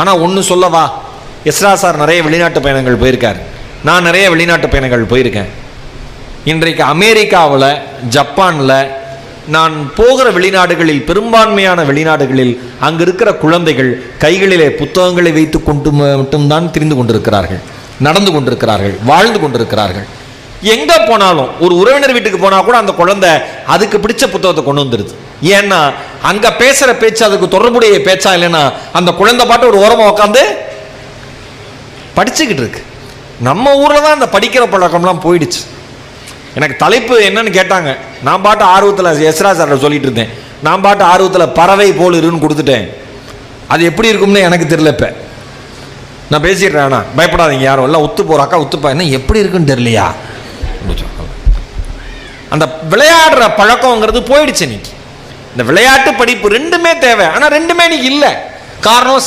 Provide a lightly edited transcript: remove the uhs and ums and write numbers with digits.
ஆனால் ஒன்று சொல்லவா, எஸ்ரா சார் நிறைய வெளிநாட்டு பயணங்கள் போயிருக்கார், நான் நிறைய வெளிநாட்டு பயணங்கள் போயிருக்கேன். இன்றைக்கு அமெரிக்காவில், ஜப்பானில், நான் போகிற வெளிநாடுகளில், பெரும்பான்மையான வெளிநாடுகளில் அங்கு இருக்கிற குழந்தைகள் கைகளிலே புத்தகங்களை வைத்து கொண்டு மட்டும்தான் திரிந்து கொண்டிருக்கிறார்கள், நடந்து கொண்டிருக்கிறார்கள், வாழ்ந்து கொண்டிருக்கிறார்கள். எங்கே போனாலும், ஒரு உறவினர் வீட்டுக்கு போனால் கூட அந்த குழந்தை அதுக்கு பிடிச்ச புத்தகத்தை கொண்டு வந்துடுது. ஏன்னா அங்கே பேசுகிற பேச்சு அதுக்கு தொடர்புடைய பேச்சா இல்லைன்னா அந்த குழந்தை பாட்டு ஒரு ஓரமாக உட்காந்து படிச்சுக்கிட்டு இருக்கு. நம்ம ஊரில் தான் அந்த படிக்கிற பழக்கம்லாம் போயிடுச்சு. எனக்கு தலைப்பு என்னன்னு கேட்டாங்க, நான் பாட்டு ஆர்வத்தில் எஸ்ரா சார் சொல்லிட்டு இருந்தேன், நான் பாட்டு ஆர்வத்தில் பறவை போல் இருன்னு கொடுத்துட்டேன். அது எப்படி இருக்கும்னு எனக்கு தெரியல. இப்போ நான் பேசிடுறேன், ஆனால் பயப்படாதீங்க, யாரும் எல்லாம் ஒத்து போகிறாக்கா ஒத்துப்பா, என்ன எப்படி இருக்குன்னு தெரியலையா. அந்த விளையாடுற பழக்கங்கிறது போயிடுச்சு. இன்னைக்கு இந்த விளையாட்டு படிப்பு ரெண்டுமே தேவை, ஆனால் ரெண்டுமே இன்னைக்கு இல்லை. காரணம்